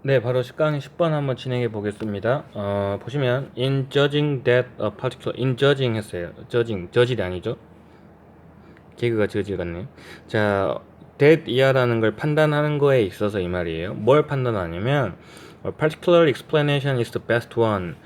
네, 바로 식강 10번 한번 진행해 보겠습니다. 보시면 in judging that a particular in judging 했어요. judge이 아니죠? 개그가 저질 같네요. 자, that 이하라는 걸 판단하는 거에 있어서 이 말이에요. 뭘 판단하냐면 a particular explanation is the best one.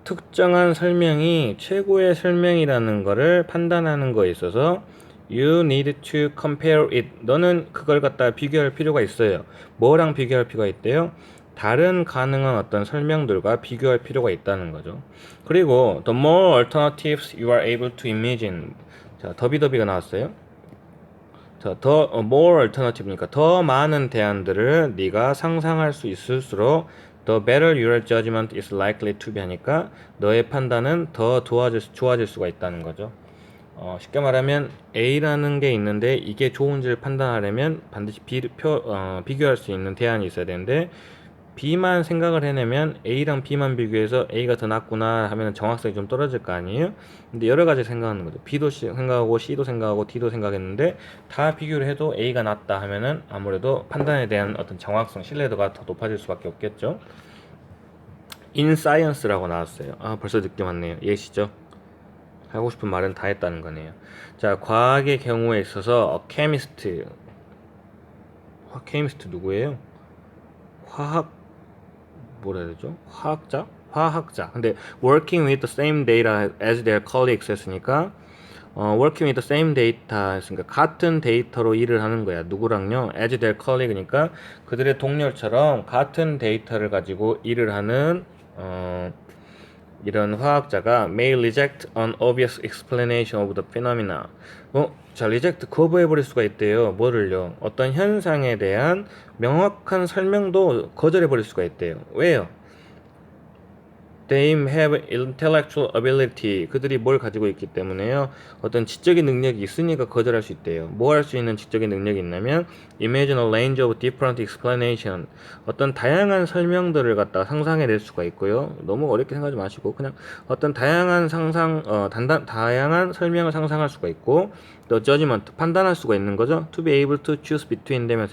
특정한 설명이 최고의 설명이라는 거를 판단하는 거에 있어서 you need to compare it. 너는 그걸 갖다 비교할 필요가 있어요. 뭐랑 비교할 필요가 있대요? 다른 가능한 어떤 설명들과 비교할 필요가 있다는 거죠. 그리고 the more alternatives you are able to imagine. 자, 더비더비가 나왔어요. 자, 더 more alternative니까 더 많은 대안들을 네가 상상할 수 있을수록 the better your judgment is likely to be 하니까 너의 판단은 더 좋아질 수가 있다는 거죠. 쉽게 말하면 A라는 게 있는데 이게 좋은지를 판단하려면 반드시 비교할 수 있는 대안이 있어야 되는데 B만 생각을 해내면 A랑 B만 비교해서 A가 더 낫구나 하면 정확성이 좀 떨어질 거 아니에요? 근데 여러 가지 생각하는 거죠. B도 생각하고 C도 생각하고 D도 생각했는데 다 비교를 해도 A가 낫다 하면은 아무래도 판단에 대한 어떤 정확성, 신뢰도가 더 높아질 수밖에 없겠죠. In Science라고 나왔어요. 벌써 느낌 왔네요. 예시죠? 하고 싶은 말은 다 했다는 거네요. 자, 과학의 경우에 있어서 케미스트 누구예요? 화학 뭐라 해야 되죠? 화학자. 근데 working with the same data as their colleagues 했으니까 working with the same data 했으니까 같은 데이터로 일을 하는 거야. 누구랑요? as their colleague니까 그들의 동료처럼 같은 데이터를 가지고 일을 하는 이런 화학자가 may reject an obvious explanation of the phenomena. 자, reject 거부해버릴 수가 있대요. 뭐를요? 어떤 현상에 대한 명확한 설명도 거절해버릴 수가 있대요. 왜요? They have intellectual ability. 그들이 뭘 가지고 있기 때문에요. 어떤 지적인 능력이 있으니까 거절할 수 있대요. 뭐 할 수 있는 지적인 능력이 있냐면 imagine a range of different explanation. 어떤 다양한 설명들을 갖다 상상해낼 수가 있고요. 너무 어렵게 생각하지 마시고 그냥 어떤 다양한 다양한 설명을 상상할 수가 있고 또 judgment 판단할 수가 있는 거죠. To be able to choose between them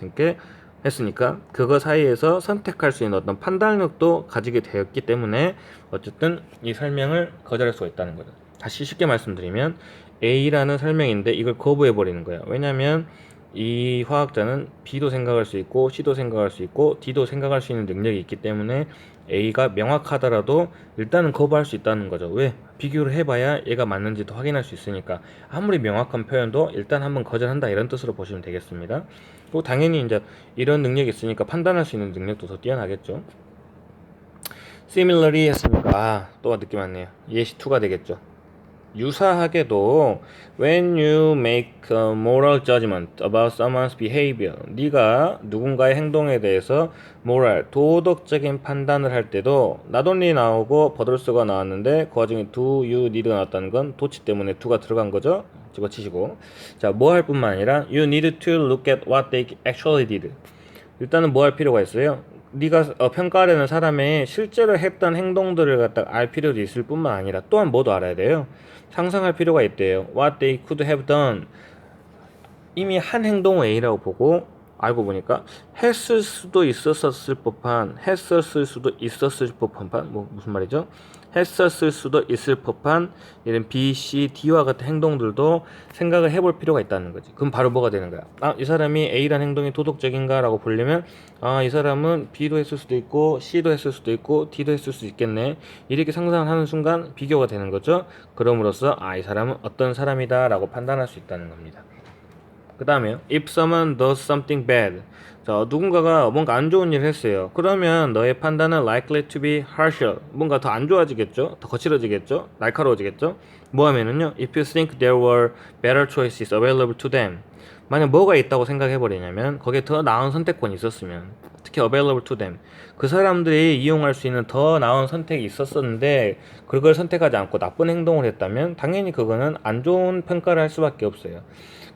했으니까 그거 사이에서 선택할 수 있는 어떤 판단력도 가지게 되었기 때문에 어쨌든 이 설명을 거절할 수가 있다는 거죠. 다시 쉽게 말씀드리면 A라는 설명인데 이걸 거부해 버리는 거예요. 왜냐하면 이 화학자는 B도 생각할 수 있고 C도 생각할 수 있고 D도 생각할 수 있는 능력이 있기 때문에 A가 명확하더라도 일단은 거부할 수 있다는 거죠. 왜? 비교를 해봐야 얘가 맞는지도 확인할 수 있으니까 아무리 명확한 표현도 일단 한번 거절한다 이런 뜻으로 보시면 되겠습니다. 또 당연히 이제 이런 능력이 있으니까 판단할 수 있는 능력도 더 뛰어나겠죠. similarly 했으니까 또 느낌 왔네요. 예시 2가 되겠죠. 유사하게도 when you make a moral judgment about someone's behavior 네가 누군가의 행동에 대해서 도덕적인 판단을 할 때도 not only 나오고 버들스가 나왔는데 그 와중에 do you need가 나왔다는 건 도치 때문에 do가 들어간 거죠. 집어치시고 자, 뭐 할 뿐만 아니라 you need to look at what they actually did. 일단은 뭐 할 필요가 있어요? 네가 평가하려는 사람의 실제로 했던 행동들을 갖다 알 필요도 있을 뿐만 아니라 또한 뭐도 알아야 돼요. 상상할 필요가 있대요. What they could have done. 이미 한 행동을 A라고 보고 알고 보니까 했을 수도 있었을 법한 뭐 무슨 말이죠? 했었을 수도 있을 법한 이런 B, C, D와 같은 행동들도 생각을 해볼 필요가 있다는 거지. 그럼 바로 뭐가 되는 거야? 이 사람이 A라는 행동이 도덕적인가라고 보려면 이 사람은 B도 했을 수도 있고 C도 했을 수도 있고 D도 했을 수 있겠네. 이렇게 상상을 하는 순간 비교가 되는 거죠. 그럼으로써 이 사람은 어떤 사람이다라고 판단할 수 있다는 겁니다. 그 다음에 if someone does something bad. 자, 누군가가 뭔가 안 좋은 일을 했어요. 그러면 너의 판단은 likely to be harsher. 뭔가 더 안 좋아지겠죠? 더 거칠어지겠죠? 날카로워지겠죠? 뭐 하면은요, if you think there were better choices available to them. 만약 뭐가 있다고 생각해버리냐면 거기에 더 나은 선택권이 있었으면 특히 available to them 그 사람들이 이용할 수 있는 더 나은 선택이 있었었는데 그걸 선택하지 않고 나쁜 행동을 했다면 당연히 그거는 안 좋은 평가를 할 수밖에 없어요.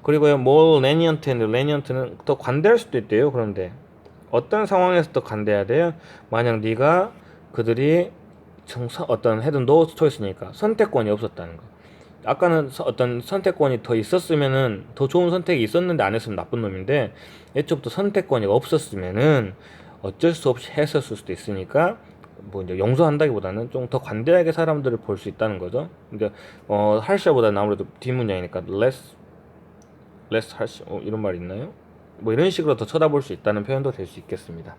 그리고요, more lenient는 더 관대할 수도 있대요. 그런데 어떤 상황에서 더 관대해야 돼요? 만약 네가 그들이 어떤 헤드 노 초이스니까 선택권이 없었다는 거. 아까는 어떤 선택권이 더 있었으면은 더 좋은 선택이 있었는데 안 했으면 나쁜 놈인데 애초부터 선택권이 없었으면은 어쩔 수 없이 했었을 수도 있으니까 뭐 이제 용서한다기보다는 좀 더 관대하게 사람들을 볼 수 있다는 거죠. 근데 harsher보다는 아무래도 뒷문장이니까 less harsh 이런 말 있나요? 뭐 이런 식으로 더 쳐다볼 수 있다는 표현도 될 수 있겠습니다.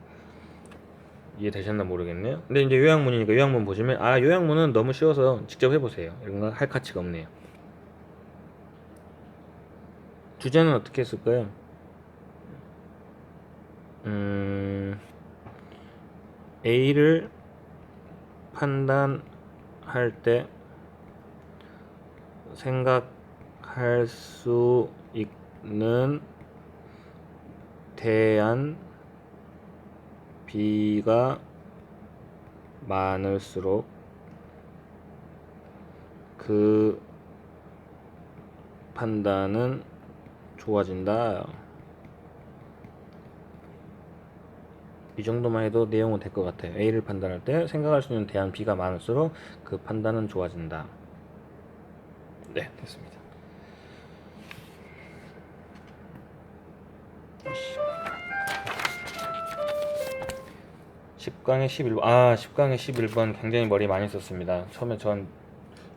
이해되셨나 모르겠네요. 근데 이제 요약문이니까 요약문 보시면 요약문은 너무 쉬워서 직접 해보세요. 이런 거 할 가치가 없네요. 주제는 어떻게 했을까요? A를 판단할 때 생각할 수 있는 대안 B가 많을수록 그 판단은 좋아진다. 이 정도만 해도 내용은 될 것 같아요. A를 판단할 때 생각할 수 있는 대안 B가 많을수록 그 판단은 좋아진다. 네, 됐습니다. 10강의 11번. 10강의 11번 굉장히 머리 많이 썼습니다. 처음에 전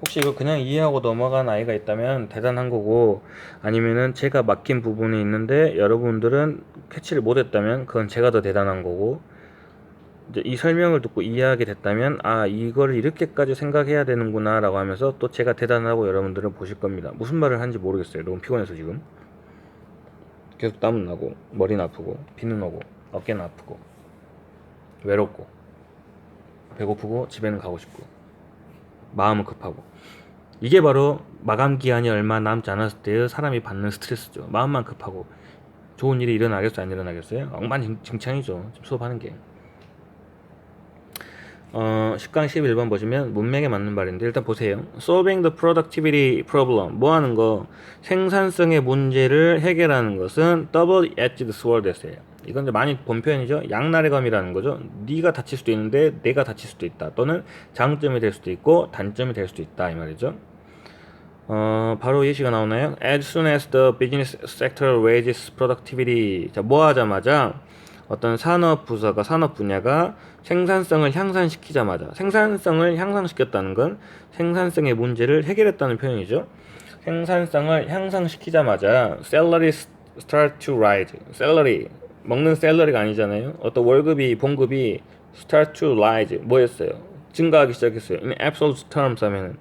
혹시 이거 그냥 이해하고 넘어간 아이가 있다면 대단한 거고, 아니면은 제가 막힌 부분이 있는데 여러분들은 캐치를 못했다면 그건 제가 더 대단한 거고, 이제 이 설명을 듣고 이해하게 됐다면 이거를 이렇게까지 생각해야 되는구나 라고 하면서 또 제가 대단하고 여러분들은 보실 겁니다. 무슨 말을 하는지 모르겠어요. 너무 피곤해서 지금 계속 땀은 나고 머리는 아프고 비는 오고 어깨는 아프고 외롭고 배고프고 집에는 가고 싶고 마음은 급하고, 이게 바로 마감 기한이 얼마 남지 않았을 때의 사람이 받는 스트레스죠. 마음만 급하고 좋은 일이 일어나겠어요, 안 일어나겠어요? 엉망진창이죠 수업하는 게. 10강 11번 보시면 문맥에 맞는 말인데, 일단 보세요. Solving the productivity problem, 뭐 하는 거? 생산성의 문제를 해결하는 것은 double-edged sword였어요. 이건 이제 많이 본 표현이죠. 양날의 검이라는 거죠. 네가 다칠 수도 있는데 내가 다칠 수도 있다. 또는 장점이 될 수도 있고 단점이 될 수도 있다, 이 말이죠. 바로 예시가 나오나요? As soon as the business sector raises productivity. 자, 뭐 하자마자 어떤 산업 부서가, 산업 분야가 생산성을 향상시키자마자, 생산성을 향상시켰다는 건 생산성의 문제를 해결했다는 표현이죠. 생산성을 향상시키자마자 salary start to rise. salary, 먹는 샐러리가 아니잖아요. 어떤 월급이, 봉급이 start to rise, 뭐였어요? 증가하기 시작했어요. In absolute terms 하면은,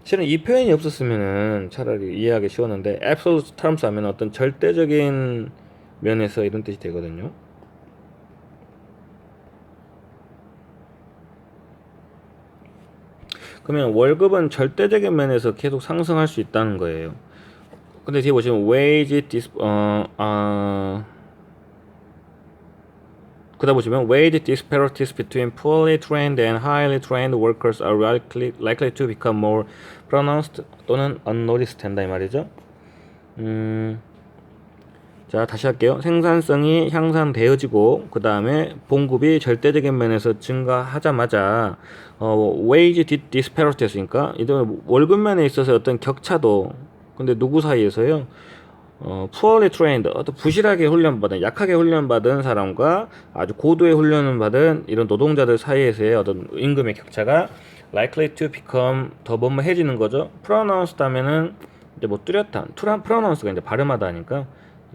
실은 이 표현이 없었으면은 차라리 이해하기 쉬웠는데, absolute terms 하면 어떤 절대적인 면에서 이런 뜻이 되거든요. 그러면 월급은 절대적인 면에서 계속 상승할 수 있다는 거예요. 근데 뒤에 보시면 그다 보시면 wage disparities between poorly trained and highly trained workers are likely to become more pronounced 또는 unnoticed 된다, 이 말이죠. 자, 다시 할게요. 생산성이 향상되어지고 그 다음에 봉급이 절대적인 면에서 증가하자마자 wage disparity였으니까 이제 월급면에 있어서 어떤 격차도, 근데 누구 사이에서요? poorly trained, 어떤 부실하게 훈련받은, 약하게 훈련받은 사람과 아주 고도의 훈련을 받은 이런 노동자들 사이에서의 어떤 임금의 격차가 likely to become 더 뭐뭐해지는 거죠. pronounced 하면은 이제 뭐 뚜렷한, pronounce가 이제 발음하다 하니까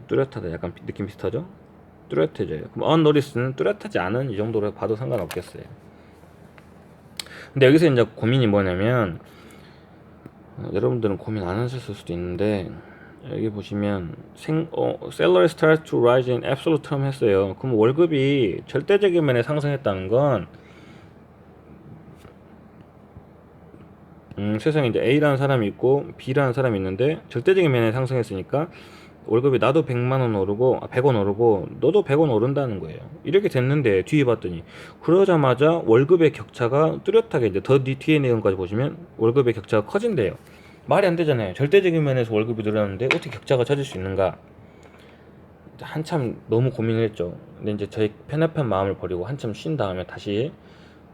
뚜렷하다, 약간 느낌 비슷하죠? 뚜렷해져요. 그럼 unnoticed는 뚜렷하지 않은, 이 정도로 봐도 상관없겠어요. 근데 여기서 이제 고민이 뭐냐면, 여러분들은 고민 안 하셨을 수도 있는데, 여기 보시면 salary starts to rise in absolute term 했어요. 그럼 월급이 절대적인 면에 상승했다는 건 세상에 이제 A라는 사람이 있고 B라는 사람이 있는데, 절대적인 면에 상승했으니까 월급이 나도 100만원 오르고 100원 오르고 너도 100원 오른다는 거예요. 이렇게 됐는데 뒤에 봤더니 그러자마자 월급의 격차가 뚜렷하게, 이제 더 뒤에 내용까지 보시면 월급의 격차가 커진대요. 말이 안 되잖아요. 절대적인 면에서 월급이 늘었는데 어떻게 격차가 처질 수 있는가? 한참 너무 고민을 했죠. 근데 이제 저희 편협한 마음을 버리고 한참 쉰 다음에 다시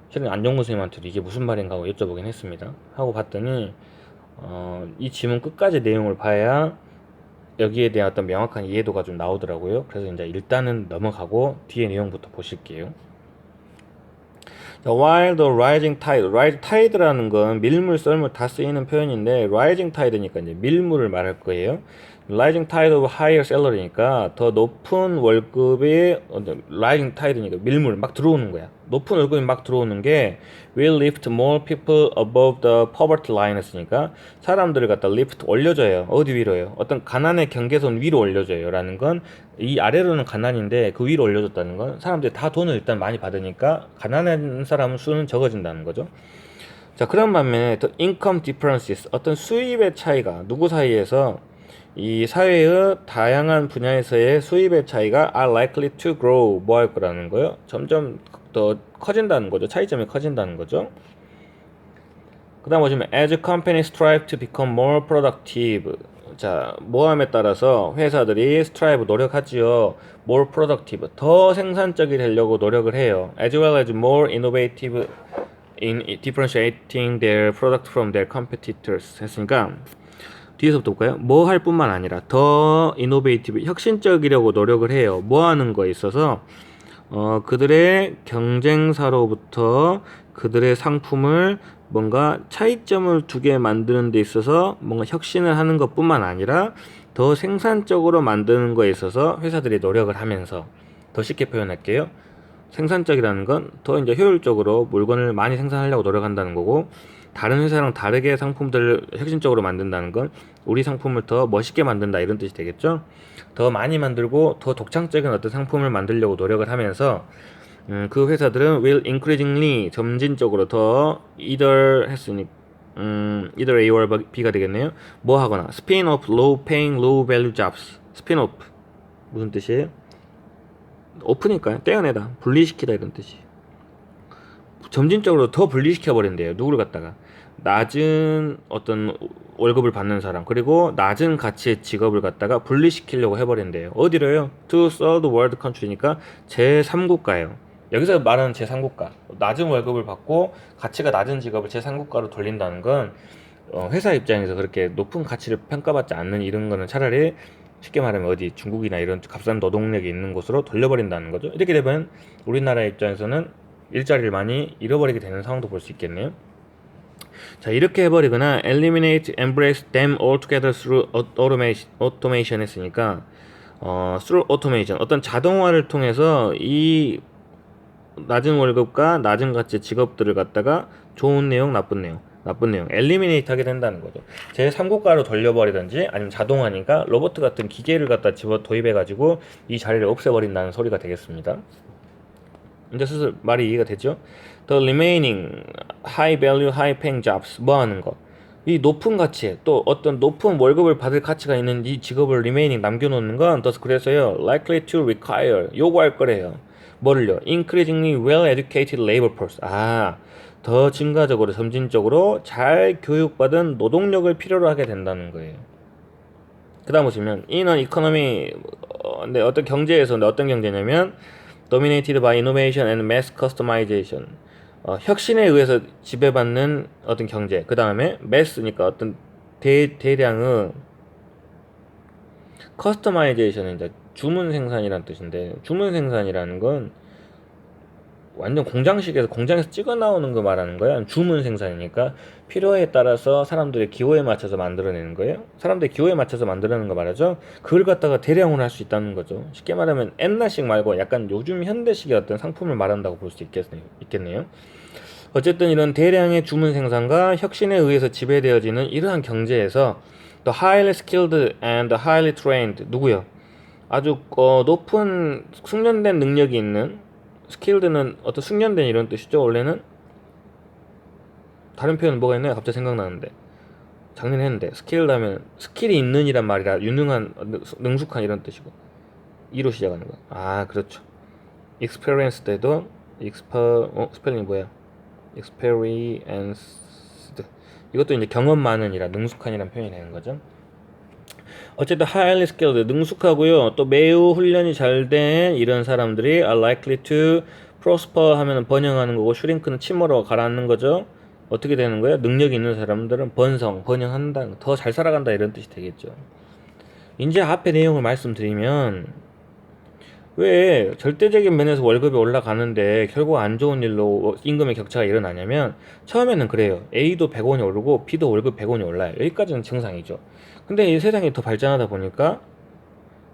실은 안정근 선생님한테도 이게 무슨 말인가 하고 여쭤보긴 했습니다. 하고 봤더니 이 지문 끝까지 내용을 봐야 여기에 대한 어떤 명확한 이해도가 좀 나오더라고요. 그래서 이제 일단은 넘어가고 뒤에 내용부터 보실게요. While the rising tide, rise tide라는 건 밀물, 썰물 다 쓰이는 표현인데 rising tide니까 이제 밀물을 말할 거예요. rising tide of higher salary니까 더 높은 월급이 rising tide니까 밀물 막 들어오는 거야. 높은 월급이 막 들어오는 게 will lift more people above the poverty line 했으니까 사람들을 갖다 lift 올려줘요. 어디 위로요? 어떤 가난의 경계선 위로 올려줘요. 라는 건 이 아래로는 가난인데 그 위로 올려줬다는 건 사람들이 다 돈을 일단 많이 받으니까 가난한 사람은 수는 적어진다는 거죠. 자, 그런 반면에 the income differences 어떤 수입의 차이가 누구 사이에서 이 사회의 다양한 분야에서의 수입의 차이가 are likely to grow 뭐 할 거라는 거예요. 점점 더 커진다는 거죠. 차이점이 커진다는 거죠. 그 다음 보시면 as companies strive to become more productive 자, 모함에 따라서 회사들이 strive 노력하지요. more productive 더 생산적이 되려고 노력을 해요. as well as more innovative in differentiating their product from their competitors 했으니까 뒤에서부터 볼까요? 뭐 할 뿐만 아니라 더 이노베이티브 혁신적이려고 노력을 해요. 뭐 하는 거에 있어서 그들의 경쟁사로부터 그들의 상품을 뭔가 차이점을 두게 만드는 데 있어서 뭔가 혁신을 하는 것 뿐만 아니라 더 생산적으로 만드는 거에 있어서 회사들이 노력을 하면서 더 쉽게 표현할게요. 생산적이라는 건 더 이제 효율적으로 물건을 많이 생산하려고 노력한다는 거고 다른 회사랑 다르게 상품들을 혁신적으로 만든다는 건 우리 상품을 더 멋있게 만든다 이런 뜻이 되겠죠. 더 많이 만들고 더 독창적인 어떤 상품을 만들려고 노력을 하면서 그 회사들은 will increasingly 점진적으로 더 either 했으니 either A or B가 되겠네요. 뭐 하거나 spin off low paying low value jobs spin off 무슨 뜻이에요? 오프니까요. 떼어내다 분리시키다 이런 뜻이 점진적으로 더 분리시켜 버린대요. 누구를 갖다가 낮은 어떤 월급을 받는 사람 그리고 낮은 가치의 직업을 갖다가 분리시키려고 해버린대요. 어디로요? To third world country니까 제3국가예요. 여기서 말하는 제3국가 낮은 월급을 받고 가치가 낮은 직업을 제3국가로 돌린다는 건 회사 입장에서 그렇게 높은 가치를 평가받지 않는 이런 거는 차라리 쉽게 말하면 어디 중국이나 이런 값싼 노동력이 있는 곳으로 돌려버린다는 거죠. 이렇게 되면 우리나라 입장에서는 일자리를 많이 잃어버리게 되는 상황도 볼 수 있겠네요. 자, 이렇게 해버리거나 eliminate, embrace them altogether through automation 했으니까 through automation 어떤 자동화를 통해서 이 낮은 월급과 낮은 가치 직업들을 갖다가 좋은 내용, 나쁜 내용 엘리미네이트 하게 된다는 거죠. 제3국가로 돌려버리든지 아니면 자동화니까 로봇 같은 기계를 갖다 집어 도입해가지고 이 자리를 없애버린다는 소리가 되겠습니다. 이제 슬슬 말이 이해가 되죠? The remaining high value, high paying jobs 뭐 하는 거? 이 높은 가치 또 어떤 높은 월급을 받을 가치가 있는 이 직업을 remaining 남겨놓는 건 thus 그래서요 likely to require 요구할 거래요. 뭐를요? increasingly well educated labor force 더 증가적으로 점진적으로 잘 교육받은 노동력을 필요로 하게 된다는 거예요. 그 다음 보시면 in an economy 근데 어떤 경제에서 어떤 경제냐면 dominated by innovation and mass customization 혁신에 의해서 지배받는 어떤 경제 그 다음에 mass니까 어떤 대량의 customization은 이제 주문 생산이라는 뜻인데 주문 생산이라는 건 완전 공장에서 찍어 나오는 거 말하는 거야. 주문 생산이니까 필요에 따라서 사람들의 기호에 맞춰서 만들어내는 거예요. 사람들의 기호에 맞춰서 만들어내는 거 말하죠. 그걸 갖다가 대량으로 할 수 있다는 거죠. 쉽게 말하면 옛날식 말고 약간 요즘 현대식의 어떤 상품을 말한다고 볼 수 있겠네요. 어쨌든 이런 대량의 주문 생산과 혁신에 의해서 지배되어지는 이러한 경제에서 the highly skilled and highly trained 누구요? 아주 높은 숙련된 능력이 있는 스킬드는 어떤 숙련된 이런 뜻이죠. 원래는 다른 표현은 뭐가 있나요? 갑자기 생각나는데 작년에 했는데 스킬드 하면 스킬이 있는 이란 말이라 유능한 능숙한 이런 뜻이고 이로 시작하는 거. 그렇죠. experience 때도 스펠링이 뭐야? experienced 이것도 이제 경험 많은이라 능숙한이란 표현이 되는 거죠. 어쨌든 highly skilled 능숙하고요. 또 매우 훈련이 잘 된 이런 사람들이 are likely to prosper 하면은 번영하는 거고 shrink는 침몰로 가라앉는 거죠. 어떻게 되는 거예요? 능력이 있는 사람들은 번영한다, 더 잘 살아간다 이런 뜻이 되겠죠. 이제 앞에 내용을 말씀드리면 왜 절대적인 면에서 월급이 올라가는데 결국 안 좋은 일로 임금의 격차가 일어나냐면 처음에는 그래요. A도 100원이 오르고 B도 월급 100원이 올라요. 여기까지는 정상이죠. 근데 이 세상이 더 발전하다 보니까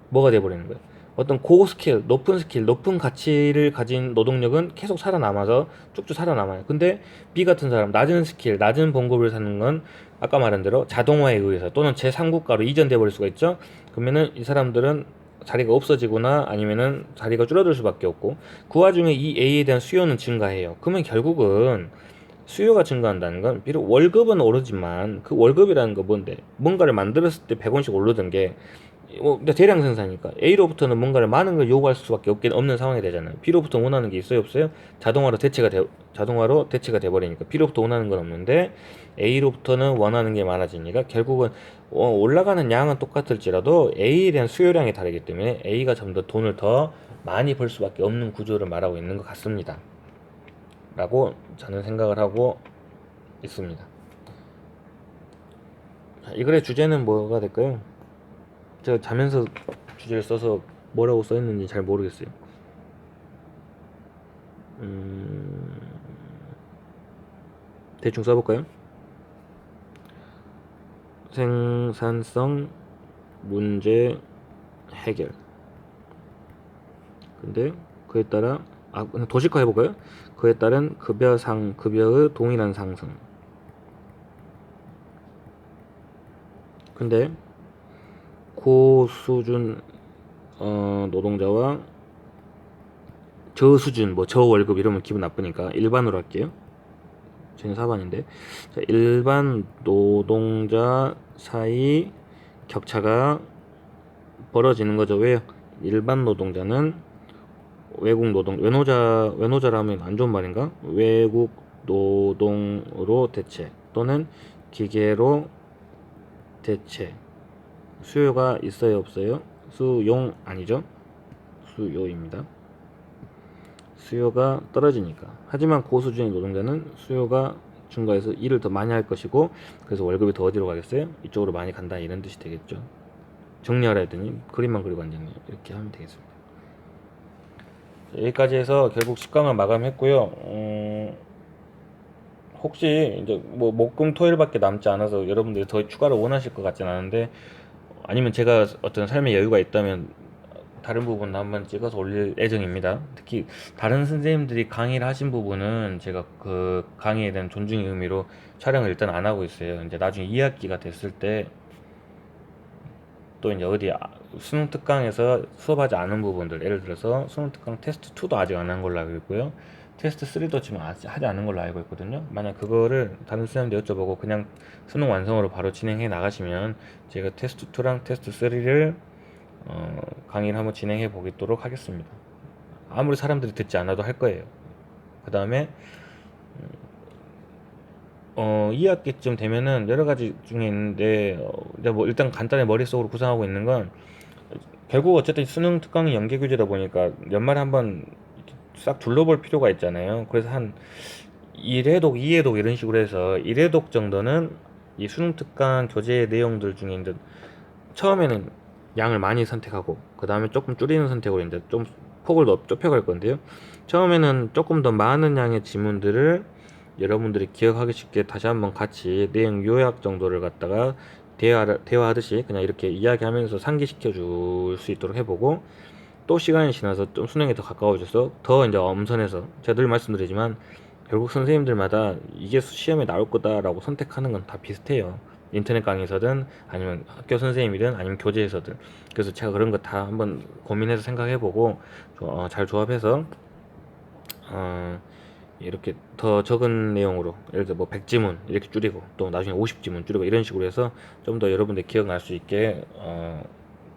뭐가 돼버리는 거예요. 어떤 고스킬, 높은 스킬, 높은 가치를 가진 노동력은 계속 살아남아서 쭉쭉 살아남아요. 근데 B 같은 사람, 낮은 스킬, 낮은 봉급을 사는 건 아까 말한 대로 자동화에 의해서 또는 제3국가로 이전돼 버릴 수가 있죠. 그러면은 이 사람들은 자리가 없어지거나 아니면은 자리가 줄어들 수밖에 없고, 그 와중에 이 A에 대한 수요는 증가해요. 그러면 결국은 수요가 증가한다는 건 비록 월급은 오르지만 그 월급이라는 거 뭔데, 뭔가를 만들었을 때 100원씩 오르던 게 대량 생산이니까 A로부터는 뭔가를 많은 걸 요구할 수밖에 없는 상황이 되잖아요. B로부터 원하는 게 있어요, 없어요? 자동화로 대체가 돼 버리니까 B로부터 원하는 건 없는데 A로부터는 원하는 게 많아지니까 결국은 올라가는 양은 똑같을지라도 A에 대한 수요량이 다르기 때문에 A가 좀 더 돈을 더 많이 벌 수밖에 없는 구조를 말하고 있는 것 같습니다. 라고 저는 생각을 하고 있습니다. 자, 이 글의 주제는 뭐가 될까요? 제가 자면서 주제를 써서 뭐라고 써있는지 잘 모르겠어요. 대충 써볼까요? 생산성 문제 해결. 근데 그에 따라 그냥 도식화 해볼까요? 그에 따른 급여의 동일한 상승. 근데 고수준 노동자와 저수준, 저월급 이러면 기분 나쁘니까 일반으로 할게요. 저는 4반인데, 자, 일반 노동자 사이 격차가 벌어지는 거죠. 왜요? 일반 노동자는 외노자라면 안 좋은 말인가? 외국 노동으로 대체 또는 기계로 대체. 수요가 있어요, 없어요? 수용 아니죠? 수요입니다. 수요가 떨어지니까. 하지만 고수준의 노동자는 수요가 증가해서 일을 더 많이 할 것이고, 그래서 월급이 더 어디로 가겠어요? 이쪽으로 많이 간다, 이런 뜻이 되겠죠. 정리하라 했더니 그림만 그리고 앉았네요. 이렇게 하면 되겠습니다. 여기까지 해서 결국 10강을 마감했고요. 혹시 이제 목금토일밖에 남지 않아서 여러분들이 더 추가로 원하실 것 같진 않은데, 아니면 제가 어떤 삶의 여유가 있다면 다른 부분 한번 찍어서 올릴 예정입니다. 특히 다른 선생님들이 강의를 하신 부분은 제가 그 강의에 대한 존중의 의미로 촬영을 일단 안 하고 있어요. 이제 나중에 2학기가 됐을 때 또 이제 수능 특강에서 수업하지 않은 부분들, 예를 들어서 수능 특강 테스트 2도 아직 안 한 걸로 알고 있고요. 테스트 3도 지금 하지 않은 걸로 알고 있거든요. 만약 그거를 다른 선생님들 여쭤보고 그냥 수능 완성으로 바로 진행해 나가시면 제가 테스트 2랑 테스트 3를 강의를 한번 진행해 보도록 하겠습니다. 아무리 사람들이 듣지 않아도 할 거예요. 그 다음에 2학기쯤 되면은 여러 가지 중에 있는데 일단 간단히 머릿속으로 구상하고 있는 건, 결국 어쨌든 수능 특강이 연계 교재다 보니까 연말에 한번 싹 둘러볼 필요가 있잖아요. 그래서 한 1회독, 2회독 이런 식으로 해서 1회독 정도는 이 수능 특강 교재 내용들 중에 이제 처음에는 양을 많이 선택하고 그 다음에 조금 줄이는 선택으로 이제 좀 폭을 좁혀갈 건데요. 처음에는 조금 더 많은 양의 지문들을 여러분들이 기억하기 쉽게 다시 한번 같이 내용 요약 정도를 갖다가 대화하듯이 그냥 이렇게 이야기하면서 상기시켜 줄 수 있도록 해보고, 또 시간이 지나서 좀 수능에 더 가까워져서 더 이제 엄선해서, 제가 늘 말씀드리지만 결국 선생님들마다 이게 시험에 나올 거다라고 선택하는 건 다 비슷해요. 인터넷 강의에서든 아니면 학교 선생님이든 아니면 교재에서든. 그래서 제가 그런 거 다 한번 고민해서 생각해보고 잘 조합해서 이렇게 더 적은 내용으로, 예를 들어 100지문 이렇게 줄이고 또 나중에 50지문 줄이고 이런 식으로 해서 좀 더 여러분들 기억날 수 있게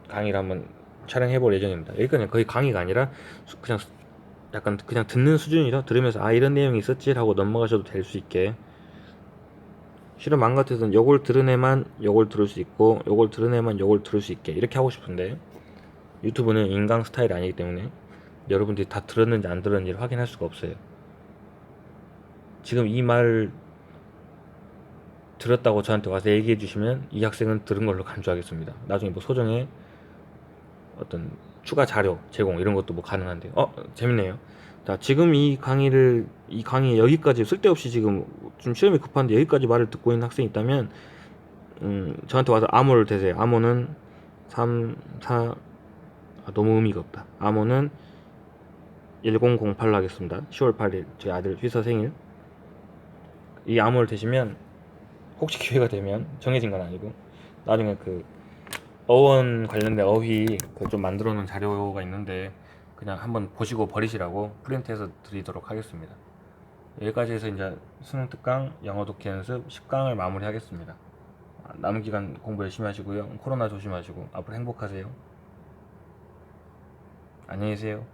강의를 한번 촬영해 볼 예정입니다. 여기까지는 거의 강의가 아니라 그냥 약간 그냥 듣는 수준이죠. 들으면서 이런 내용이 있었지 하고 넘어가셔도 될 수 있게. 실은 맘 같아서는 요걸 들은 애만 요걸 들을 수 있고 요걸 들은 애만 요걸 들을 수 있게 이렇게 하고 싶은데, 유튜브는 인강 스타일이 아니기 때문에 여러분들이 다 들었는지 안 들었는지를 확인할 수가 없어요. 지금 이 말 들었다고 저한테 와서 얘기해 주시면 이 학생은 들은 걸로 간주하겠습니다. 나중에 뭐 소정의 어떤 추가 자료 제공 이런 것도 뭐 가능한데요. 재밌네요. 자, 지금 이 강의 여기까지 쓸데없이 지금 좀 시험이 급한데 여기까지 말을 듣고 있는 학생이 있다면 저한테 와서 암호를 대세요. 암호는 3, 4 너무 의미가 없다. 암호는 1008로 하겠습니다. 10월 8일 저희 아들 휘서 생일. 이 암호를 대시면 혹시 기회가 되면 정해진 건 아니고 나중에 그 어원 관련된 어휘 그 좀 만들어 놓은 자료가 있는데 그냥 한번 보시고 버리시라고 프린트해서 드리도록 하겠습니다. 여기까지 해서 이제 수능 특강 영어 독해 연습 10강을 마무리 하겠습니다. 남은 기간 공부 열심히 하시고요. 코로나 조심하시고 앞으로 행복하세요. 안녕히 계세요.